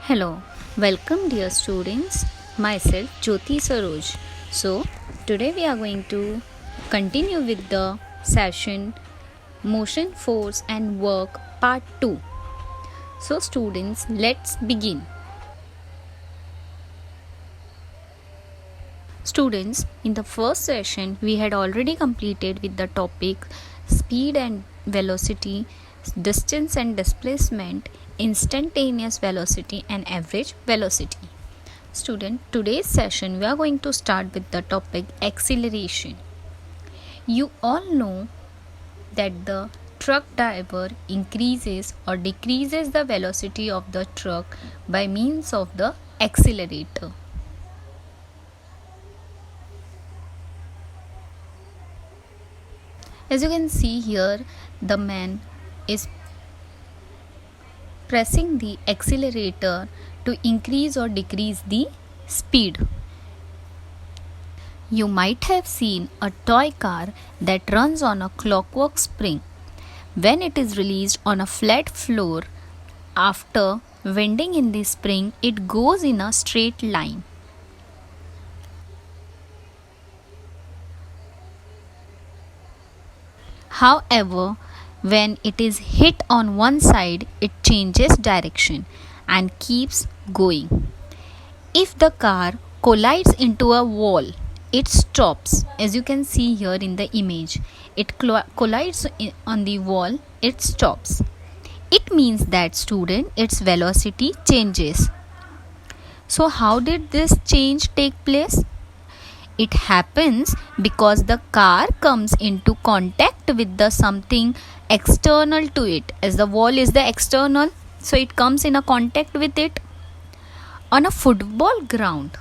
Hello, welcome dear students. Myself Jyoti Saroj. So, today we are going to continue with the session Motion, Force and Work Part 2. So, students, let's begin. Students, in the first session, we had already completed with the topic speed and velocity, distance and displacement, instantaneous velocity, and average velocity. Student, today's session we are going to start with the topic acceleration. You all know that the truck driver increases or decreases the velocity of the truck by means of the accelerator. As you can see here, the man is pressing the accelerator to increase or decrease the speed. You might have seen a toy car that runs on a clockwork spring. When it is released on a flat floor, after winding in the spring, it goes in a straight line. However, when it is hit on one side, it changes direction and keeps going. If the car collides into a wall, it stops. As you can see here in the image, it collides on the wall, it stops. It means that student, its velocity changes. So how did this change take place? It happens because the car comes into contact with the something external to it. As the wall is the external, so it comes in a contact with it. On a football ground,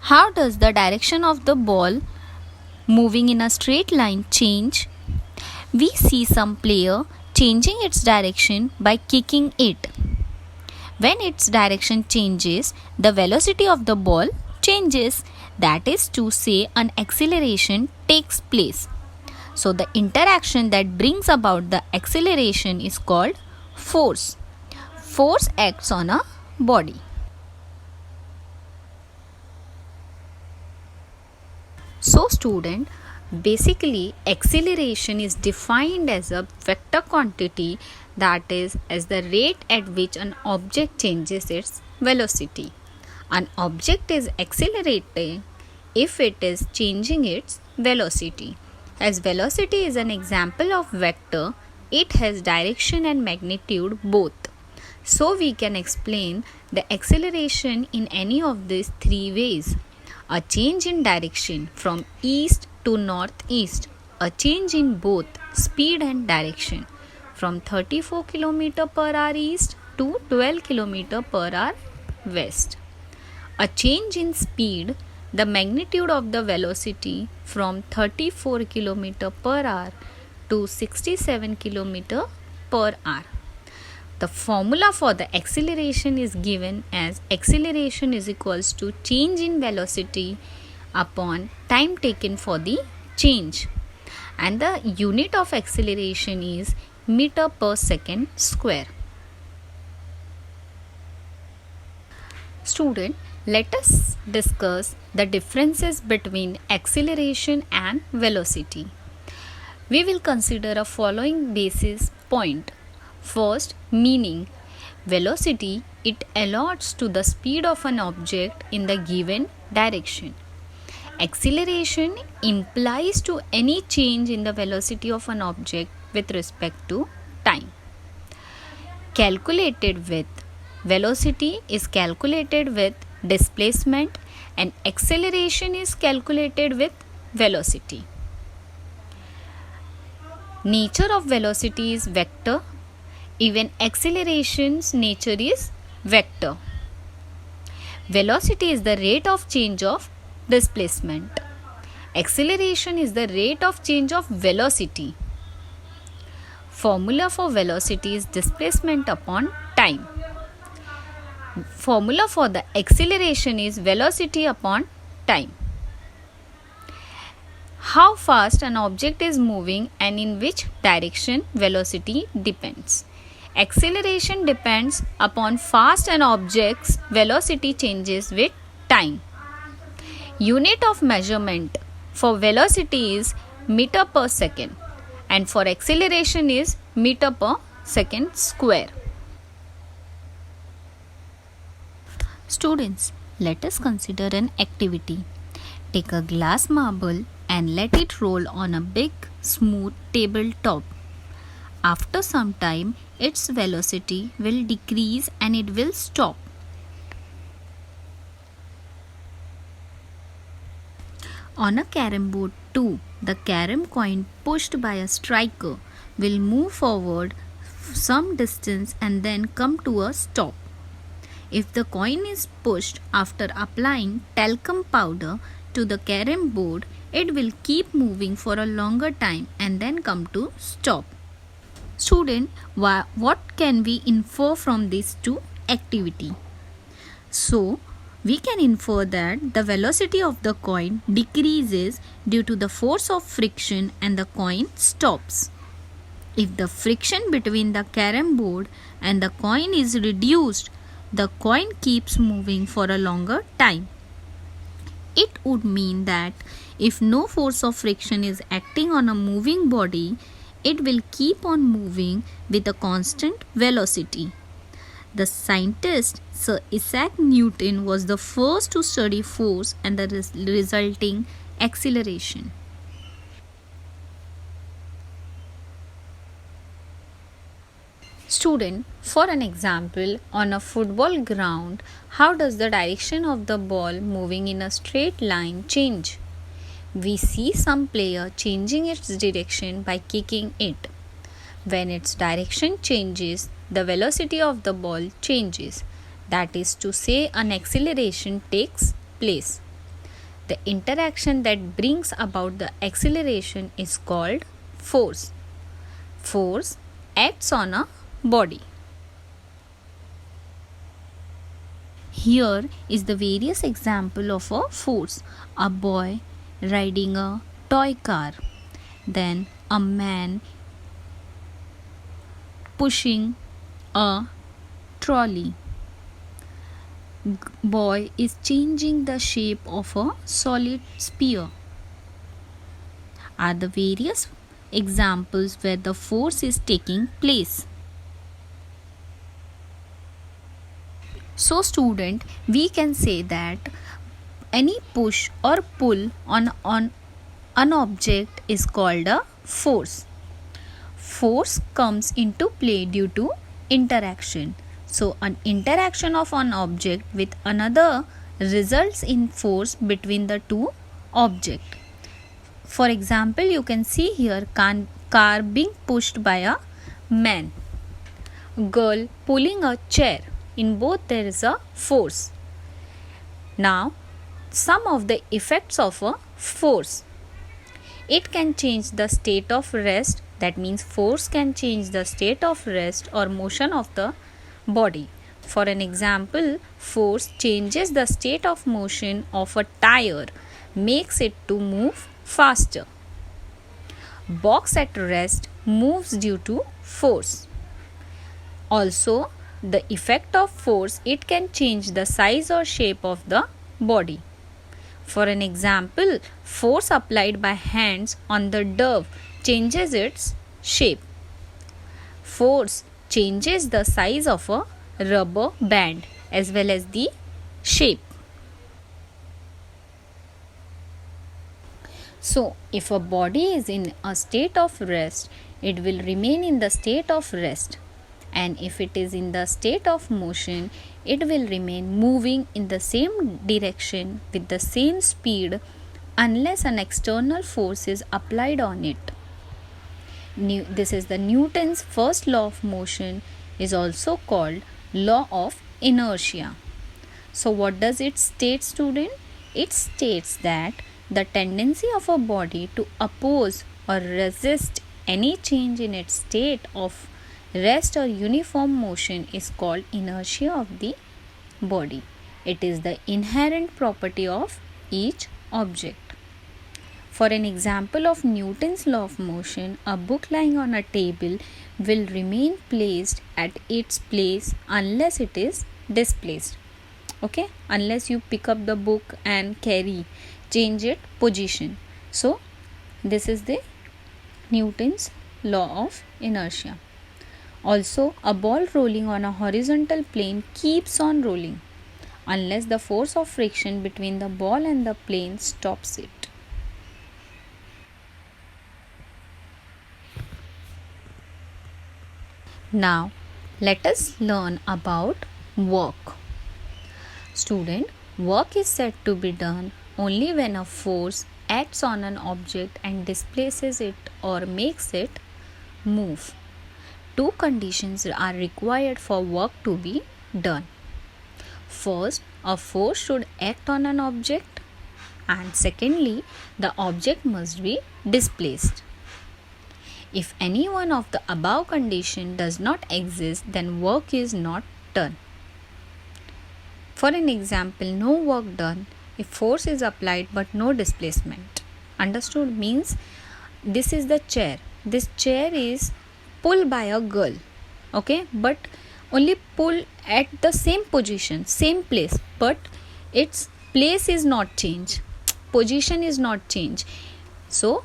how does the direction of the ball moving in a straight line change? We see some player changing its direction by kicking it. When its direction changes, the velocity of the ball changes. That is to say, an acceleration takes place. So the interaction that brings about the acceleration is called force. Force acts on a body. So student, basically acceleration is defined as a vector quantity, that is as the rate at which an object changes its velocity. An object is accelerating if it is changing its velocity. As velocity is an example of vector, it has direction and magnitude both. So we can explain the acceleration in any of these three ways. A change in direction from east to northeast, a change in both speed and direction from 34 km per hour east to 12 km per hour west. A change in speed, the magnitude of the velocity from 34 km per hour to 67 km per hour. The formula for the acceleration is given as acceleration is equals to change in velocity upon time taken for the change, and the unit of acceleration is meter per second square. Student, let us discuss the differences between acceleration and velocity. We will consider a following basis point. First, meaning. Velocity, it allots to the speed of an object in the given direction. Acceleration implies to any change in the velocity of an object with respect to time. Calculated with. Velocity is calculated with displacement and acceleration is calculated with velocity. Nature of velocity is vector. Even acceleration's nature is vector. Velocity is the rate of change of displacement. Acceleration is the rate of change of velocity. Formula for velocity is displacement upon time. Formula for the acceleration is velocity upon time. How fast an object is moving and in which direction velocity depends. Acceleration depends upon fast an object's velocity changes with time. Unit of measurement for velocity is meter per second and for acceleration is meter per second square. Students, let us consider an activity. Take a glass marble and let it roll on a big smooth tabletop. After some time, its velocity will decrease and it will stop. On a carom board too, the carom coin pushed by a striker will move forward some distance and then come to a stop. If the coin is pushed after applying talcum powder to the carom board, it will keep moving for a longer time and then come to stop. Student, what can we infer from these two activities? So, we can infer that the velocity of the coin decreases due to the force of friction and the coin stops. If the friction between the carom board and the coin is reduced, the coin keeps moving for a longer time. It would mean that if no force of friction is acting on a moving body, it will keep on moving with a constant velocity. The scientist Sir Isaac Newton was the first to study force and the resulting acceleration. Student, for an example, on a football ground, how does the direction of the ball moving in a straight line change? We see some player changing its direction by kicking it. When its direction changes, the velocity of the ball changes. That is to say, an acceleration takes place. The interaction that brings about the acceleration is called force. Force acts on a body. Here is the various example of a force. A boy riding a toy car, then a man pushing a trolley. Boy is changing the shape of a solid sphere. Are the various examples where the force is taking place. So student, we can say that any push or pull on an object is called a force. Force comes into play due to interaction. So an interaction of an object with another results in force between the two objects. For example, you can see here car being pushed by a man, girl pulling a chair. In both there is a force. Now, some of the effects of a force. It can change the state of rest. That means force can change the state of rest or motion of the body. For an example, force changes the state of motion of a tire, makes it to move faster. Box at rest moves due to force. Also, the effect of force, it can change the size or shape of the body. For an example, force applied by hands on the dove changes its shape. Force changes the size of a rubber band as well as the shape. So, if a body is in a state of rest, it will remain in the state of rest. And if it is in the state of motion, it will remain moving in the same direction with the same speed unless an external force is applied on it. This is the Newton's first law of motion, is also called law of inertia. So what does it state, student? It states that the tendency of a body to oppose or resist any change in its state of rest or uniform motion is called inertia of the body. It is the inherent property of each object. For an example of Newton's law of motion, a book lying on a table will remain placed at its place unless it is displaced. Okay, unless you pick up the book and change its position. So this is the Newton's law of inertia. Also, a ball rolling on a horizontal plane keeps on rolling unless the force of friction between the ball and the plane stops it. Now, let us learn about work. Student, work is said to be done only when a force acts on an object and displaces it or makes it move. Two conditions are required for work to be done. First, a force should act on an object, and secondly, the object must be displaced. If any one of the above condition does not exist, then work is not done. For an example, no work done if force is applied but no displacement. Understood? Means this is the chair. This chair is pulled by a girl. Okay, but only pull at the same position, same place, but its place is not changed. Position is not changed. So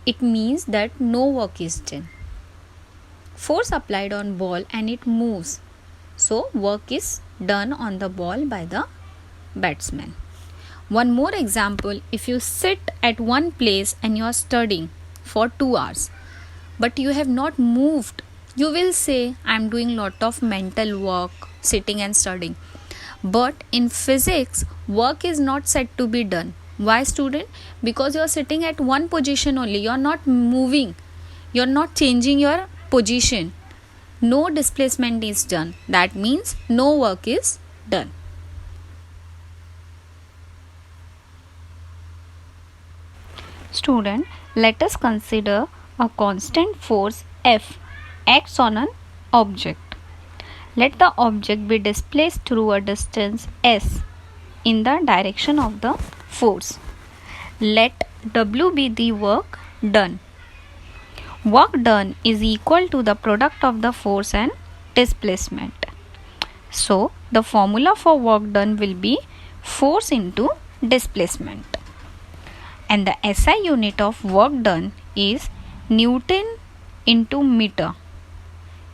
it means that no work is done. Force applied on ball and it moves. So work is done on the ball by the batsman. One more example, if you sit at one place and you are studying for 2 hours but you have not moved, you will say I am doing lot of mental work sitting and studying. But in physics, work is not said to be done. Why, student? Because you are sitting at one position only, you are not moving, you are not changing your position. No displacement is done. That means no work is done. Student, let us consider a constant force F acts on an object. Let the object be displaced through a distance S in the direction of the force. Let W be the work done. Work done is equal to the product of the force and displacement. So, the formula for work done will be force into displacement. And the SI unit of work done is Newton into meter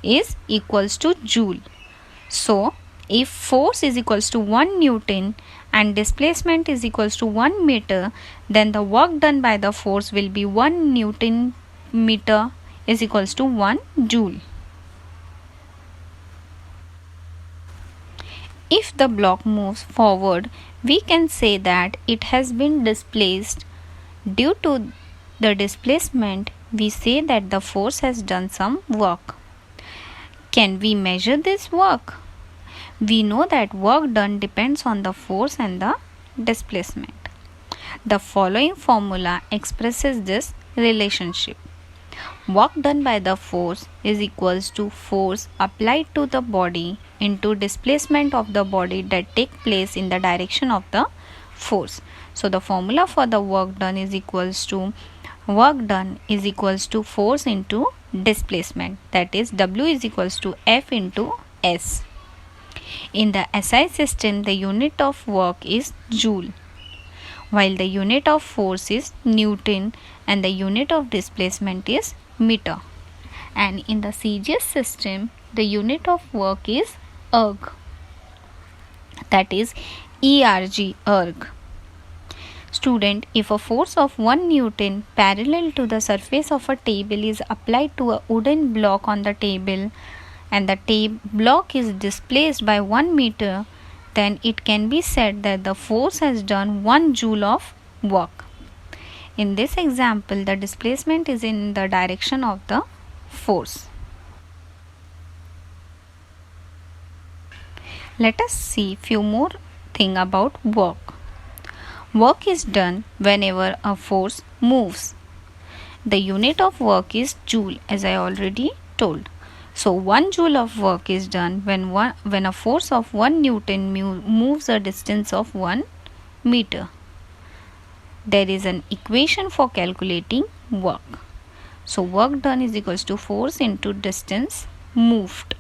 is equals to joule. So, if force is equals to 1 Newton and displacement is equals to 1 meter, then the work done by the force will be 1 Newton meter is equals to 1 joule. If the block moves forward, we can say that it has been displaced. Due to the displacement, we say that the force has done some work. Can we measure this work? We know that work done depends on the force and the displacement. The following formula expresses this relationship. Work done by the force is equals to force applied to the body into displacement of the body that take place in the direction of the force. So the formula for the work done is equals to force into displacement, that is W is equals to F into S. In the SI system, the unit of work is joule, while the unit of force is Newton and the unit of displacement is meter. And in the CGS system, the unit of work is erg, that is erg. Student, if a force of 1 Newton parallel to the surface of a table is applied to a wooden block on the table and the block is displaced by 1 meter, then it can be said that the force has done 1 joule of work. In this example, the displacement is in the direction of the force. Let us see few more things about work. Work is done whenever a force moves. The unit of work is joule, as I already told. So 1 joule of work is done when a force of 1 Newton moves a distance of 1 meter. there is an equation for calculating work. So work done is equals to force into distance moved.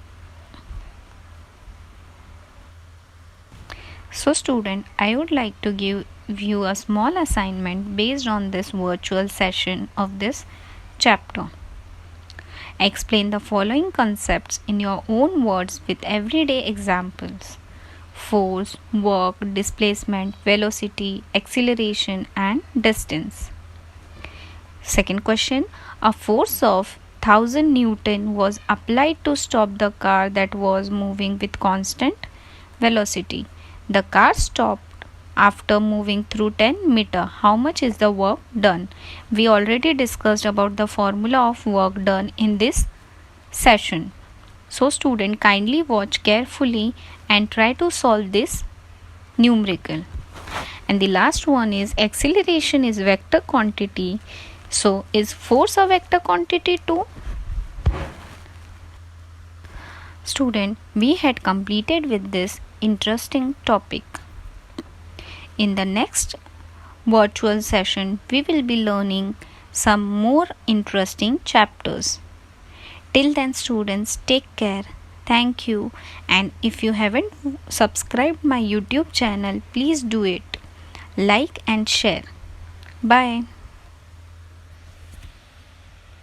So student, I would like to give you a small assignment based on this virtual session of this chapter. Explain the following concepts in your own words with everyday examples: force, work, displacement, velocity, acceleration, and distance. Second question: a force of 1000 Newton was applied to stop the car that was moving with constant velocity. The car stopped after moving through 10 meter. How much is the work done? We already discussed about the formula of work done in this session. So student, kindly watch carefully and try to solve this numerical. And the last one is acceleration is vector quantity. So is force a vector quantity too? Student, we had completed with this interesting topic. In the next virtual session, we will be learning some more interesting chapters. Till then, students, take care. Thank you. And if you haven't subscribed my YouTube channel, please do it. Like and share. Bye.